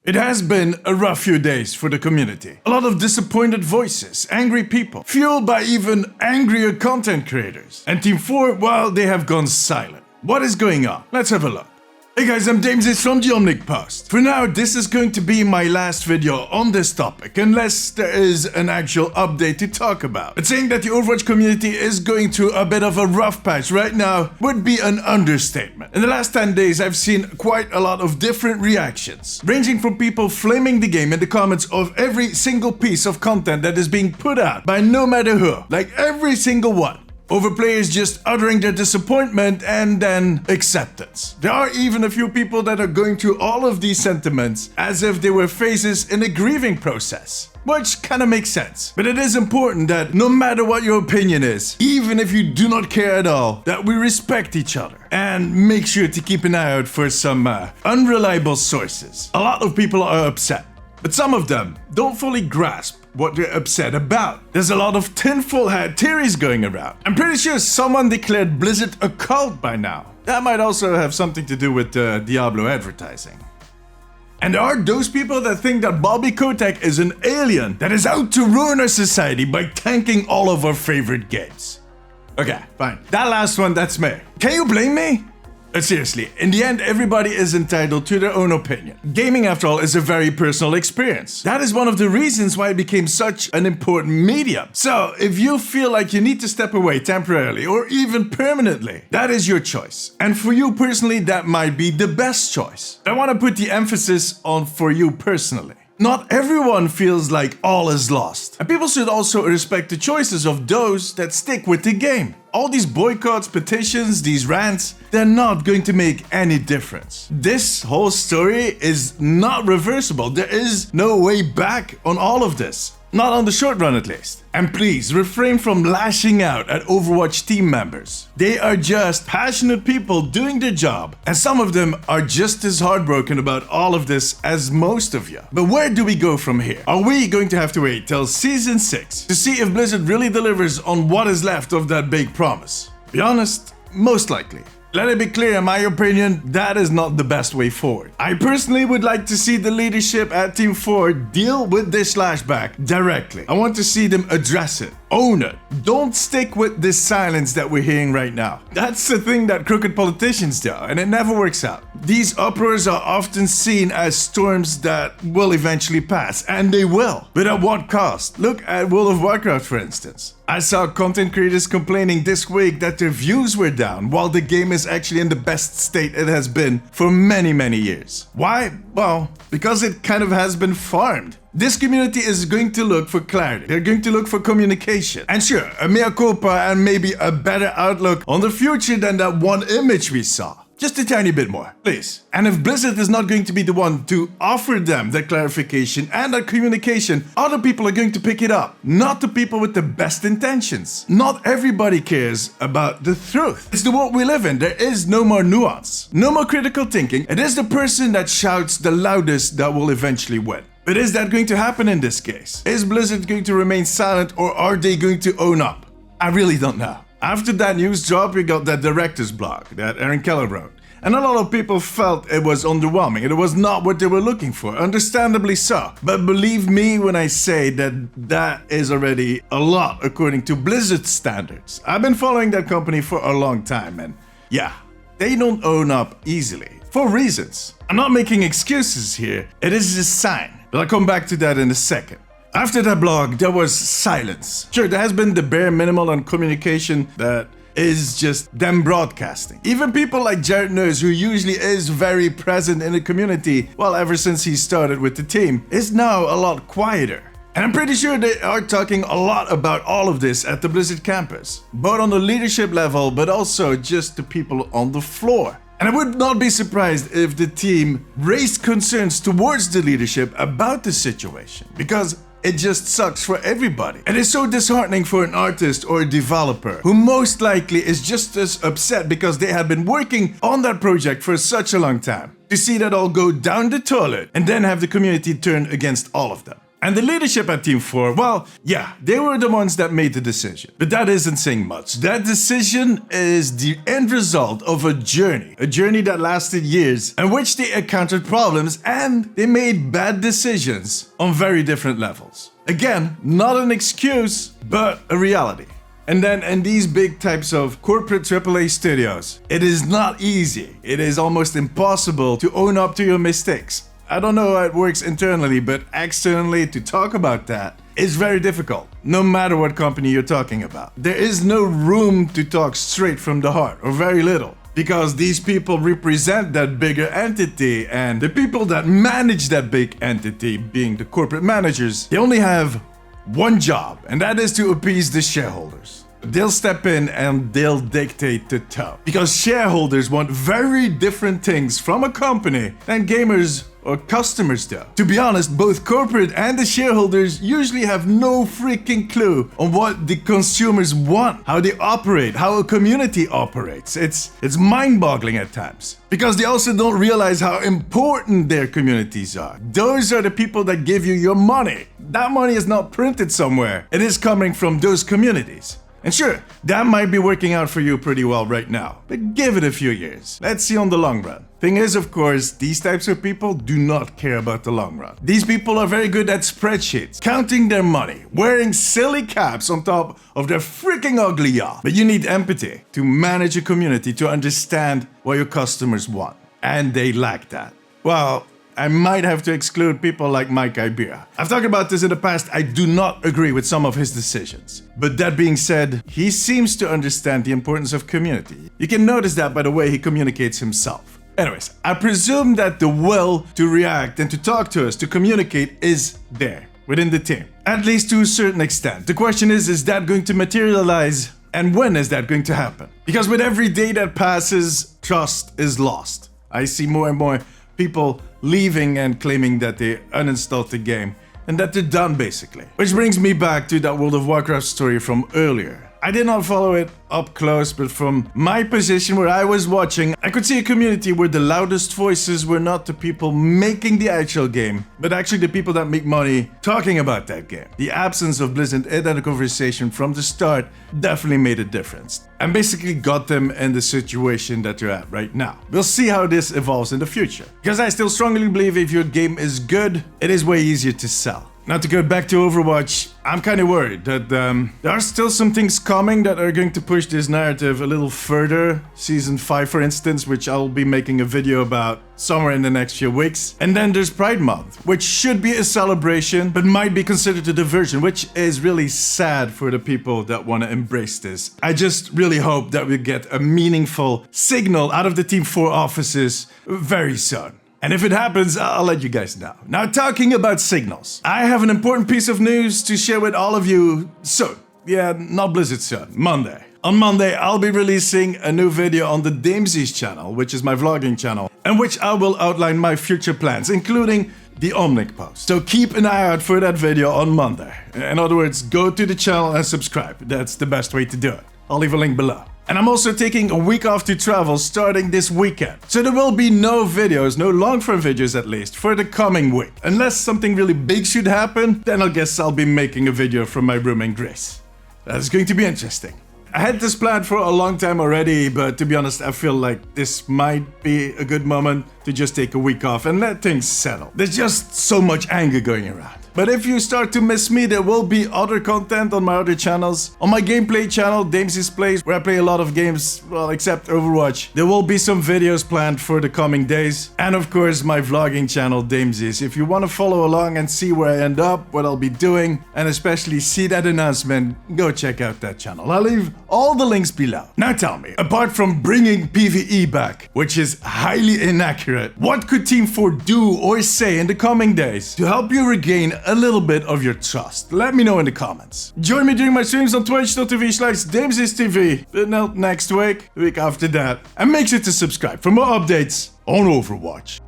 It has been a rough few days for the community. A lot of disappointed voices, angry people, fueled by even angrier content creators. And Team 4, well, they have gone silent. What is going on? Let's have a look. Hey guys, I'm James from the Omnic Post. For now, this is going to be my last video on this topic, unless there is an actual update to talk about. But saying that the Overwatch community is going through a bit of a rough patch right now would be an understatement. In the last 10 days, I've seen quite a lot of different reactions, ranging from people flaming the game in the comments of every single piece of content that is being put out by no matter who, like every single one, over players just uttering their disappointment and then acceptance. There are even a few people that are going through all of these sentiments as if they were phases in a grieving process. Which kinda makes sense. But it is important that no matter what your opinion is, even if you do not care at all, that we respect each other. And make sure to keep an eye out for some unreliable sources. A lot of people are upset, but some of them don't fully grasp what they're upset about. There's a lot of tinfoil hat theories going around. I'm pretty sure someone declared Blizzard a cult by now. That might also have something to do with Diablo advertising. And there are those people that think that Bobby Kotick is an alien that is out to ruin our society by tanking all of our favorite games. Okay, fine. That last one, that's me. Can you blame me? Seriously, in the end, everybody is entitled to their own opinion. Gaming, after all, is a very personal experience. That is one of the reasons why it became such an important medium. So, if you feel like you need to step away temporarily or even permanently, that is your choice. And for you personally, that might be the best choice. I want to put the emphasis on for you personally. Not everyone feels like all is lost. And people should also respect the choices of those that stick with the game. All these boycotts, petitions, these rants, they're not going to make any difference. This whole story is not reversible. There is no way back on all of this. Not on the short run, at least. And please, refrain from lashing out at Overwatch team members. They are just passionate people doing their job. And some of them are just as heartbroken about all of this as most of you. But where do we go from here? Are we going to have to wait till Season 6 to see if Blizzard really delivers on what is left of that big promise? Be honest, most likely. Let it be clear, in my opinion, that is not the best way forward. I personally would like to see the leadership at Team 4 deal with this flashback directly. I want to see them address it, own it. Don't stick with this silence that we're hearing right now. That's the thing that crooked politicians do, and it never works out. These uproars are often seen as storms that will eventually pass, and they will. But at what cost? Look at World of Warcraft, for instance. I saw content creators complaining this week that their views were down, while the game is actually in the best state it has been for many years. Why? Well, because it kind of has been farmed. This community is going to look for clarity. They're going to look for communication. And sure, a mea culpa and maybe a better outlook on the future than that one image we saw. Just a tiny bit more, please. And if Blizzard is not going to be the one to offer them that clarification and that communication, other people are going to pick it up. Not the people with the best intentions. Not everybody cares about the truth. It's the world we live in. There is no more nuance. No more critical thinking. It is the person that shouts the loudest that will eventually win. But is that going to happen in this case? Is Blizzard going to remain silent, or are they going to own up? I really don't know. After that news drop, we got that director's block that Aaron Keller wrote. And a lot of people felt it was underwhelming. It was not what they were looking for, understandably so. But believe me when I say that that is already a lot according to Blizzard standards. I've been following that company for a long time, and yeah, they don't own up easily. For reasons. I'm not making excuses here, it is a sign. But I'll come back to that in a second. After that blog, there was silence. Sure, there has been the bare minimal on communication that is just them broadcasting. Even people like Jared Nurse, who usually is very present in the community, well, ever since he started with the team, is now a lot quieter. And I'm pretty sure they are talking a lot about all of this at the Blizzard campus, both on the leadership level, but also just the people on the floor. And I would not be surprised if the team raised concerns towards the leadership about the situation, because it just sucks for everybody. It is so disheartening for an artist or a developer who most likely is just as upset because they had been working on that project for such a long time, to see that all go down the toilet and then have the community turn against all of them. And the leadership at Team 4, well, yeah, they were the ones that made the decision. But that isn't saying much. That decision is the end result of a journey that lasted years, in which they encountered problems and they made bad decisions on very different levels. Again, not an excuse, but a reality. And then in these big types of corporate AAA studios, it is not easy. It is almost impossible to own up to your mistakes. I don't know how it works internally, but externally to talk about that is very difficult, no matter what company you're talking about. There is no room to talk straight from the heart, or very little, because these people represent that bigger entity, and the people that manage that big entity, being the corporate managers, they only have one job, and that is to appease the shareholders. They'll step in and they'll dictate the tone, because shareholders want very different things from a company than gamers or customers do. To be honest, both corporate and the shareholders usually have no freaking clue on what the consumers want, how they operate, how a community operates. It's mind-boggling at times, because they also don't realize how important their communities are. Those are the people that give you your money. That money is not printed somewhere. It is coming from those communities. And sure, that might be working out for you pretty well right now, but give it a few years. Let's see on the long run. Thing is, of course, these types of people do not care about the long run. These people are very good at spreadsheets, counting their money, wearing silly caps on top of their freaking ugly yacht. But you need empathy to manage a community, to understand what your customers want. And they lack that. Well, I might have to exclude people like Mike Ibira. I've talked about this in the past. I do not agree with some of his decisions. But that being said, he seems to understand the importance of community. You can notice that by the way he communicates himself. Anyways, I presume that the will to react and to talk to us, to communicate, is there within the team. At least to a certain extent. The question is that going to materialize? And when is that going to happen? Because with every day that passes, trust is lost. I see more and more people leaving and claiming that they uninstalled the game and that they're done basically. Which brings me back to that World of Warcraft story from earlier. I did not follow it up close, but from my position where I was watching, I could see a community where the loudest voices were not the people making the actual game, but actually the people that make money talking about that game. The absence of Blizzard in that conversation from the start definitely made a difference, and basically got them in the situation that they're at right now. We'll see how this evolves in the future, because I still strongly believe if your game is good, it is way easier to sell. Now to go back to Overwatch, I'm kind of worried that there are still some things coming that are going to push this narrative a little further. Season 5 for instance, which I'll be making a video about somewhere in the next few weeks. And then there's Pride Month, which should be a celebration, but might be considered a diversion, which is really sad for the people that want to embrace this. I just really hope that we get a meaningful signal out of the Team 4 offices very soon. And if it happens, I'll let you guys know. Now, talking about signals, I have an important piece of news to share with all of you soon. Yeah, not Blizzard soon, Monday. On Monday, I'll be releasing a new video on the Damesy's channel, which is my vlogging channel, in which I will outline my future plans, including the Omnic post. So keep an eye out for that video on Monday. In other words, go to the channel and subscribe. That's the best way to do it. I'll leave a link below. And I'm also taking a week off to travel starting this weekend. So there will be no videos, no long-form videos at least, for the coming week. Unless something really big should happen, then I guess I'll be making a video from my room in Greece. That's going to be interesting. I had this planned for a long time already, but to be honest, I feel like this might be a good moment to just take a week off and let things settle. There's just so much anger going around. But if you start to miss me, there will be other content on my other channels. On my gameplay channel, Damesy's Plays, where I play a lot of games, well, except Overwatch. There will be some videos planned for the coming days. And of course, my vlogging channel, Damesy's. If you want to follow along and see where I end up, what I'll be doing, and especially see that announcement, go check out that channel. I'll leave all the links below. Now tell me, apart from bringing PvE back, which is highly inaccurate, what could Team 4 do or say in the coming days to help you regain a little bit of your trust? Let me know in the comments. Join me during my streams on twitch.tv/DamesysTV, but not next week, the week after that. And make sure to subscribe for more updates on Overwatch.